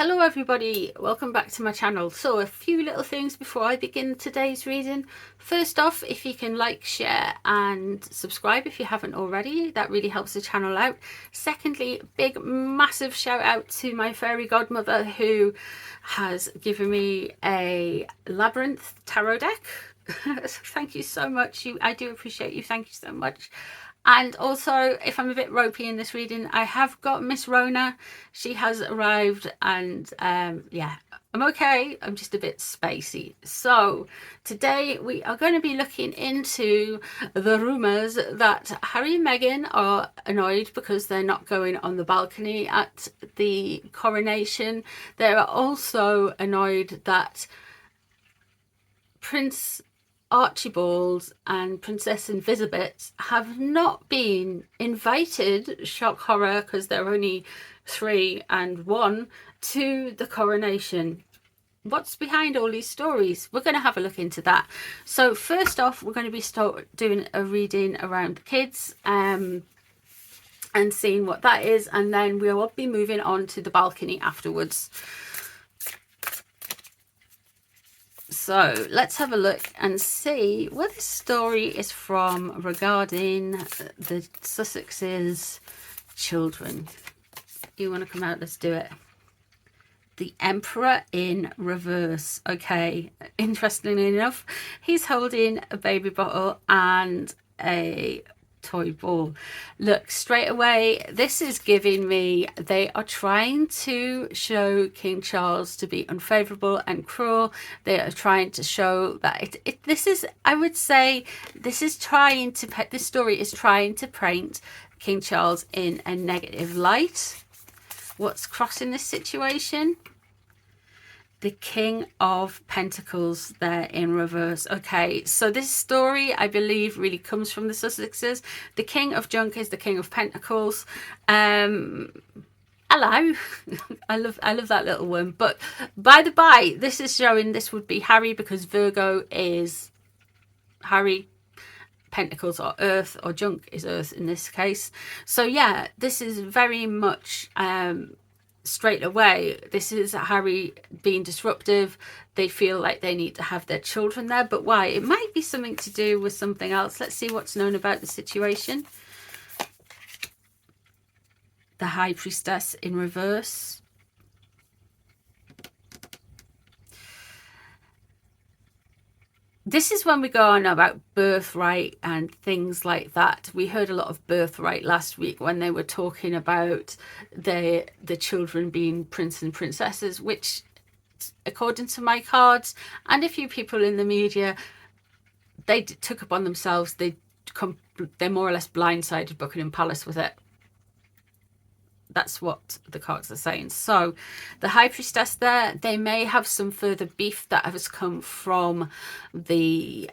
Hello everybody, welcome back to my channel. So a few little things before I begin today's reading. First off, if you can like, share and subscribe if you haven't already, that really helps the channel out. Secondly, big massive shout out to my fairy godmother who has given me a labyrinth tarot deck. Thank you so much. I do appreciate you. Thank you so much. And also, if I'm a bit ropey in this reading, I have got Miss Rona. She has arrived and yeah, I'm okay. I'm just a bit spacey. So today we are going to be looking into the rumours that Harry and Meghan are annoyed because they're not going on the balcony at the coronation. They're also annoyed that Prince Archibald and Princess Elizabeth have not been invited, shock horror, because they're only 3 and 1, to the coronation. What's behind all these stories? We're going to have a look into that. So first off, we're going to be doing a reading around the kids and seeing what that is, and then we'll be moving on to the balcony afterwards. So let's have a look and see where this story is from regarding the Sussex's children. You want to come out? Let's do it. The Emperor in reverse. Okay, interestingly enough, he's holding a baby bottle and a toy ball. Look, straight away, this is giving me they are trying to show King Charles to be unfavorable and cruel. They are trying to show that this is, I would say, this story is trying to paint King Charles in a negative light. What's crossing this situation? The King of Pentacles there in reverse. Okay, so this story, I believe, really comes from the Sussexes. The King of Junk is the King of Pentacles. Hello. I love that little one. But by the by, this is showing this would be Harry, because Virgo is Harry. Pentacles are earth, or junk is earth in this case. So yeah, this is very much straight away, this is Harry being disruptive. They feel like they need to have their children there, but why? It might be something to do with something else. Let's see what's known about the situation. The High Priestess in reverse. This is when we go on about birthright and things like that. We heard a lot of birthright last week when they were talking about the children being prince and princesses, which, according to my cards and a few people in the media, they took upon themselves. They're more or less blindsided Buckingham Palace with it. That's what the cards are saying. So the High Priestess there, they may have some further beef that has come from the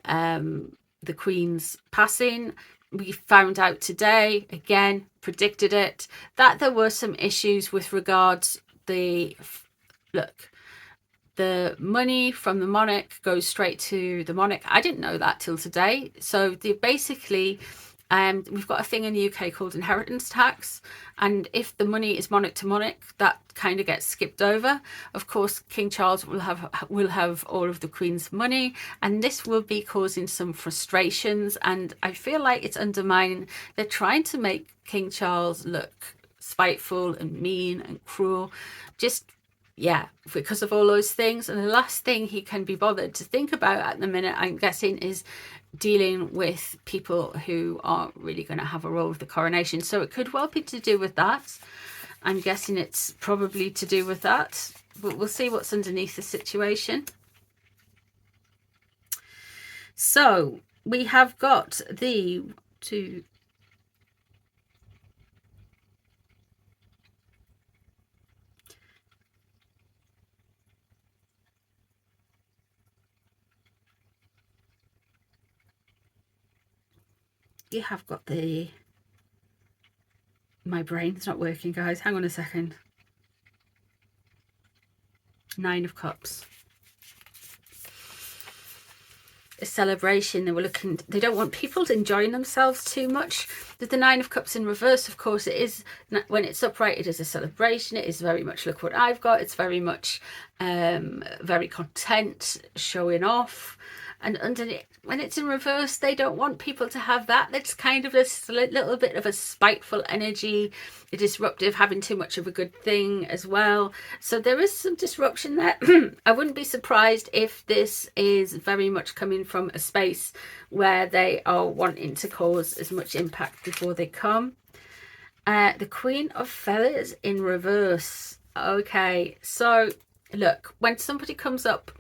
Queen's passing. We found out today, again, predicted it, that there were some issues with regards the money from the monarch goes straight to the monarch. I didn't know that till today. So basically, we've got a thing in the UK called inheritance tax, and if the money is monarch to monarch, that kind of gets skipped over. Of course, King Charles will have all of the Queen's money, and this will be causing some frustrations, and I feel like it's undermining. They're trying to make King Charles look spiteful and mean and cruel, just yeah, because of all those things. And the last thing he can be bothered to think about at the minute, I'm guessing, is dealing with people who aren't really going to have a role with the coronation. So it could well be to do with that. I'm guessing it's probably to do with that, but we'll see what's underneath the situation. So we have got the two. You have got my brain's not working, guys. Hang on a second. 9 of Cups. a celebration. They don't want people enjoying themselves too much. With the Nine of Cups in reverse, of course, it is, when it's upright, it is a celebration. It is very much, look what I've got. It's very much very content, showing off. And underneath, when it's in reverse, they don't want people to have that. That's kind of a little bit of a spiteful energy, a disruptive, having too much of a good thing as well. So there is some disruption there. I wouldn't be surprised if this is very much coming from a space where they are wanting to cause as much impact before they come. The Queen of Feathers in reverse. Okay, so look, when somebody comes up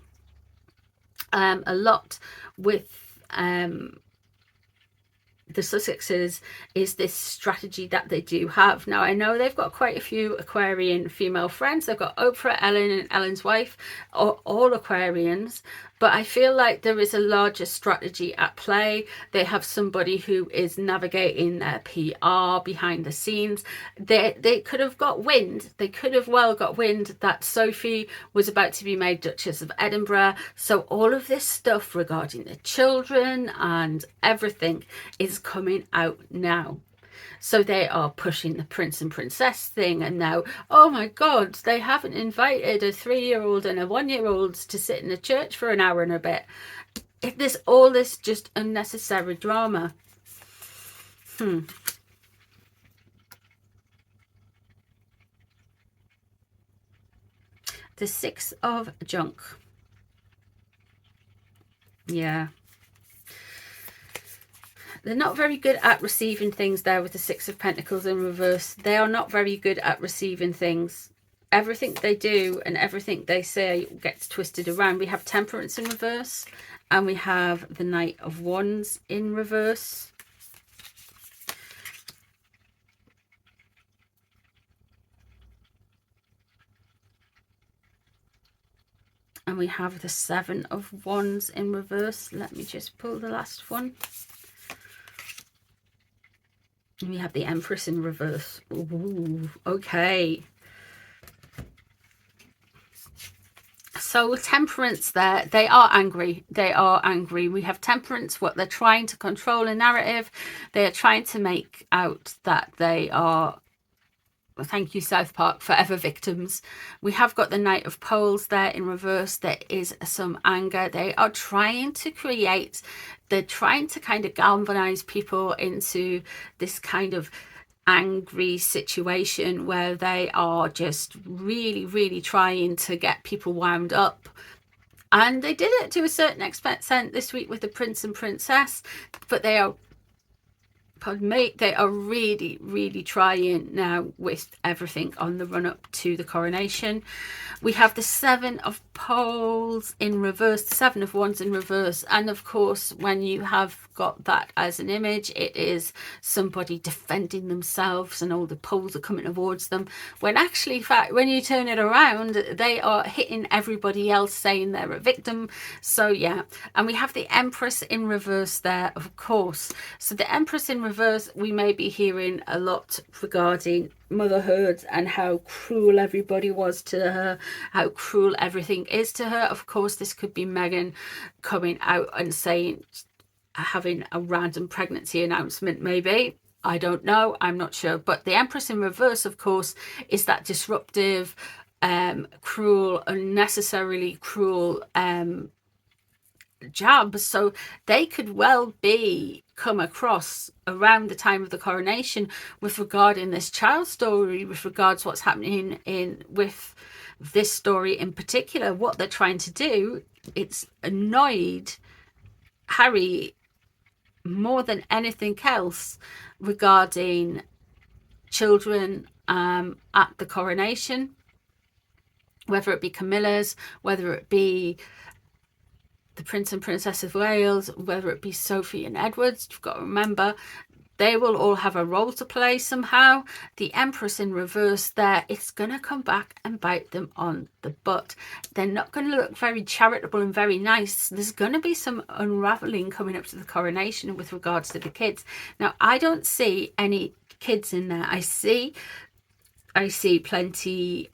a lot with the Sussexes, is this strategy that they do have. Now, I know they've got quite a few Aquarian female friends. They've got Oprah, Ellen, and Ellen's wife, all Aquarians. But I feel like there is a larger strategy at play. They have somebody who is navigating their PR behind the scenes. They could have got wind. They could have well got wind that Sophie was about to be made Duchess of Edinburgh. So all of this stuff regarding the children and everything is coming out now. So they are pushing the prince and princess thing, and now, oh my God, they haven't invited a 3-year-old and a 1-year-old to sit in a church for an hour and a bit. There's all this just unnecessary drama. The Six of Junk. Yeah. They're not very good at receiving things there with the Six of Pentacles in reverse. They are not very good at receiving things. Everything they do and everything they say gets twisted around. We have Temperance in reverse, and we have the Knight of Wands in reverse. And we have the Seven of Wands in reverse. Let me just pull the last one. And we have the Empress in reverse. Ooh, okay. So Temperance there, they are angry. They are angry. We have Temperance, what they're trying to control a narrative. They are trying to make out that they are, thank you South Park, forever victims. We have got the Knight of Poles there in reverse. There is some anger. They are trying to create, they're trying to kind of galvanize people into this kind of angry situation where they are just really trying to get people wound up. And they did it to a certain extent this week with the Prince and Princess, but they are, pardon me, they are really trying now with everything on the run up to the coronation. We have the Seven of Poles in reverse, the Seven of Wands in reverse, and of course when you have got that as an image, it is somebody defending themselves and all the poles are coming towards them, when actually, in fact, when you turn it around, they are hitting everybody else, saying they're a victim. So yeah, and we have the Empress in reverse there, of course. So the Empress in reverse, we may be hearing a lot regarding motherhood and how cruel everybody was to her, how cruel everything is to her. Of course, this could be Meghan coming out and saying, having a random pregnancy announcement, maybe. I don't know, I'm not sure. But the Empress in reverse, of course, is that disruptive, cruel, unnecessarily cruel jab. So they could well be come across around the time of the coronation with regarding this child story, with regards what's happening in with this story in particular. What they're trying to do, it's annoyed Harry more than anything else regarding children at the coronation, whether it be Camilla's, whether it be the Prince and Princess of Wales, whether it be Sophie and Edward. You've got to remember, they will all have a role to play somehow. The Empress in reverse there, it's going to come back and bite them on the butt. They're not going to look very charitable and very nice. There's going to be some unraveling coming up to the coronation with regards to the kids. Now, I don't see any kids in there. I see I see plenty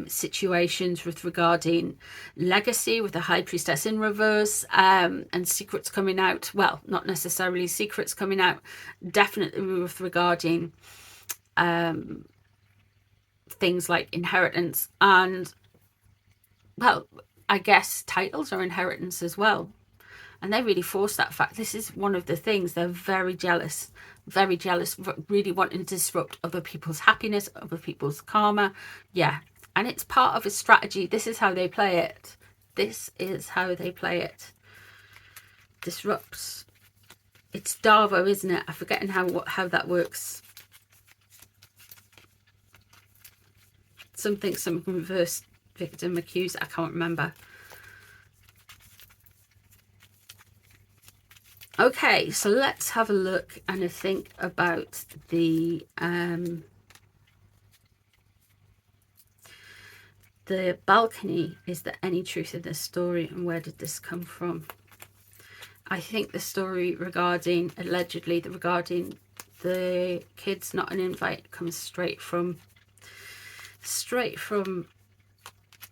situations with regarding legacy, with the High Priestess in reverse, and secrets coming out. Well, not necessarily secrets coming out, definitely with regarding things like inheritance and, well, I guess titles are inheritance as well. And they really force that fact. This is one of the things. They're very jealous, really wanting to disrupt other people's happiness, other people's karma. Yeah. And it's part of a strategy. This is how they play it. This is how they play it. Disrupts. It's Darvo, isn't it? I'm forgetting how that works. Some reverse victim accused. I can't remember. Okay, so let's have a look and a think about the balcony. Is there any truth in this story, and where did this come from? I think the story regarding, allegedly, regarding the kids not an invite comes straight from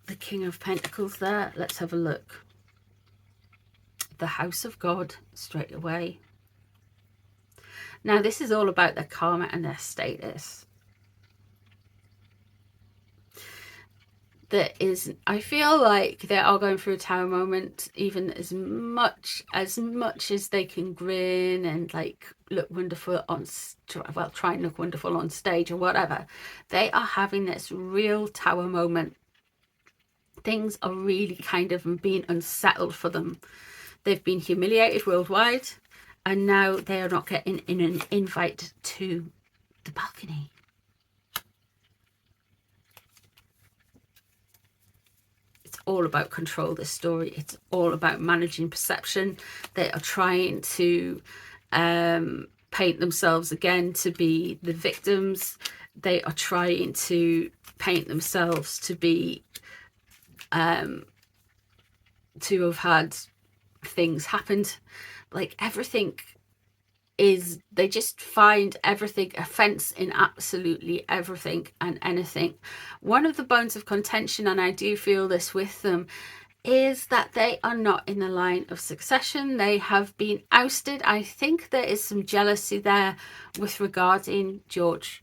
the King of Pentacles there. Let's have a look. The House of God straight away. Now this is all about their karma and their status. There is, I feel like they are going through a tower moment, even as much as they can grin and like look wonderful on, well, try and look wonderful on stage or whatever. They are having this real tower moment. Things are really kind of being unsettled for them. They've been humiliated worldwide, and now they are not getting in an invite to the balcony. It's all about control, this story. It's all about managing perception. They are trying to paint themselves again to be the victims. They are trying to paint themselves to be to have had things happened. Like everything is, they just find everything, offense in absolutely everything and anything. One of the bones of contention, and I do feel this with them, is that they are not in the line of succession. They have been ousted. I think there is some jealousy there with regarding George,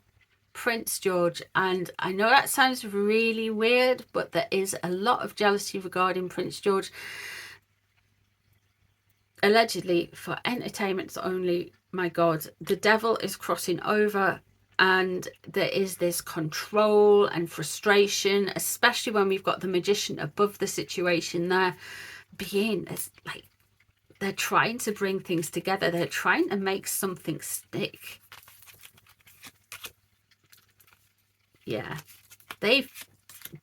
Prince George, and I know that sounds really weird, but there is a lot of jealousy regarding Prince George, allegedly for entertainment only. My God, the devil is crossing over, and there is this control and frustration, especially when we've got the magician above the situation there, being as like they're trying to bring things together. They're trying to make something stick. Yeah, they've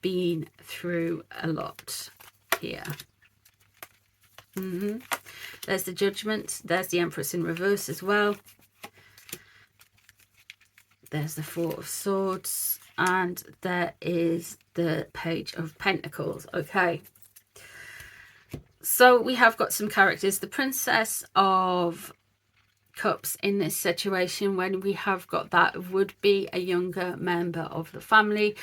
been through a lot here. There's the Judgment. There's the Empress in reverse as well. There's the Four of Swords. And there is the Page of Pentacles. Okay. So we have got some characters. The Princess of Cups in this situation, when we have got that, would be a younger member of the family.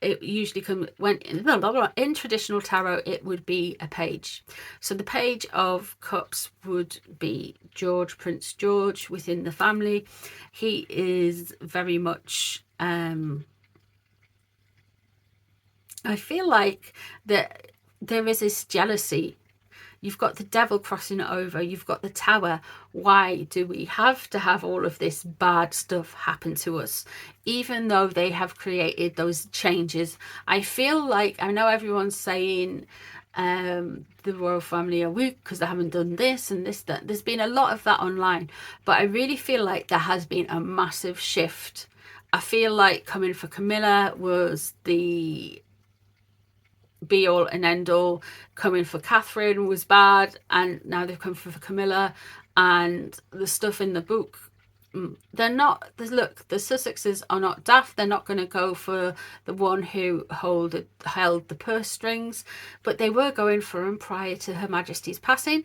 It usually comes when in traditional tarot, it would be a page. So the Page of Cups would be George, Prince George, within the family. He is very much I feel like that there is this jealousy. You've got the devil crossing it over. You've got the tower. Why do we have to have all of this bad stuff happen to us? Even though they have created those changes. I feel like, I know everyone's saying the royal family are weak because they haven't done this and this, that. There's been a lot of that online. But I really feel like there has been a massive shift. I feel like coming for Camilla was the be all and end all. Coming for Catherine was bad, and now they've come for Camilla. And the stuff in the book, they're not, look, the Sussexes are not daft. They're not going to go for the one who held the purse strings, but they were going for him prior to Her Majesty's passing.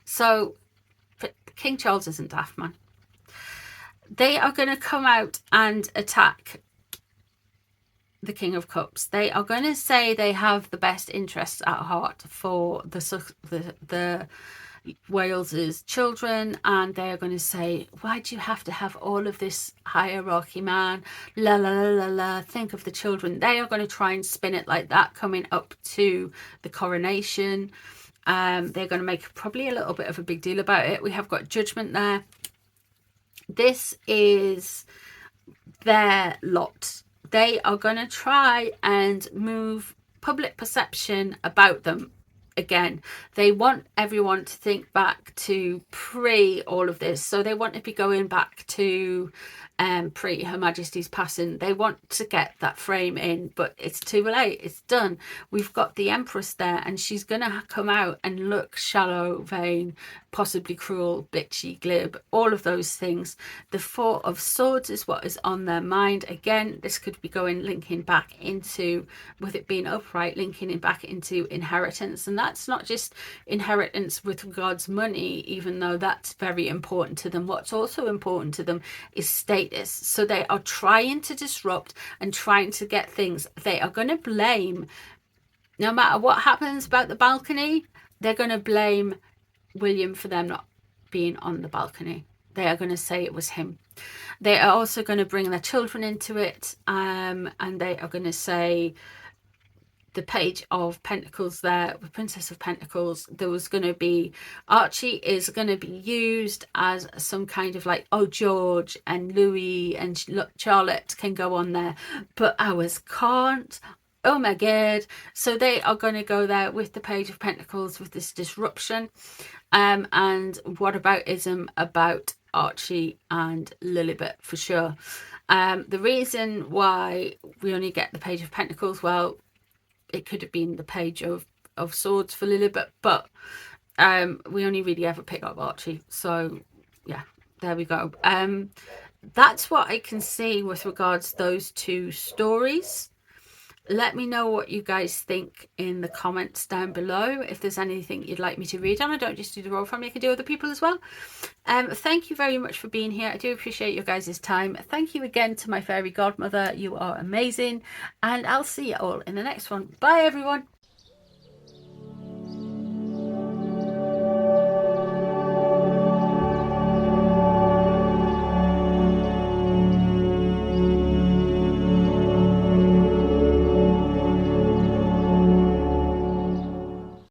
So King Charles isn't daft, man. They are going to come out and attack the King of Cups. They are going to say they have the best interests at heart for the Wales's children, and they are going to say, why do you have to have all of this hierarchy, man? La la la la la, think of the children. They are going to try and spin it like that coming up to the coronation. They're going to make probably a little bit of a big deal about it. We have got Judgment there. This is their lot. They are going to try and move public perception about them again. They want everyone to think back to pre all of this. So they want to be going back to pre Her Majesty's passing. They want to get that frame in, but it's too late. It's done. We've got the Empress there, and she's going to come out and look shallow, vain, possibly cruel, bitchy, glib, all of those things. The Four of Swords is what is on their mind. Again, this could be linking back into, with it being upright, linking back into inheritance. And that's not just inheritance with regards money, even though that's very important to them. What's also important to them is status. So they are trying to disrupt and trying to get things. They are going to blame, no matter what happens about the balcony, they're going to blame William for them not being on the balcony. They are going to say it was him. They are also going to bring their children into it, and they are going to say the Page of Pentacles there, the Princess of Pentacles. There was going to be, Archie is going to be used as some kind of like, oh, George and Louis and Charlotte can go on there, but ours can't. Oh my god. So they are going to go there with the Page of Pentacles, with this disruption. And what aboutism about Archie and Lilibet for sure. The reason why we only get the Page of Pentacles, well, it could have been the Page of Swords for Lilibet, but we only really ever pick up Archie. So yeah, there we go. That's what I can see with regards to those two stories. Let me know what you guys think in the comments down below. If there's anything you'd like me to read on, I don't just do the royal family, I can do other people as well. Thank you very much for being here. I do appreciate your guys' time. Thank you again to my fairy godmother. You are amazing. And I'll see you all in the next one. Bye, everyone.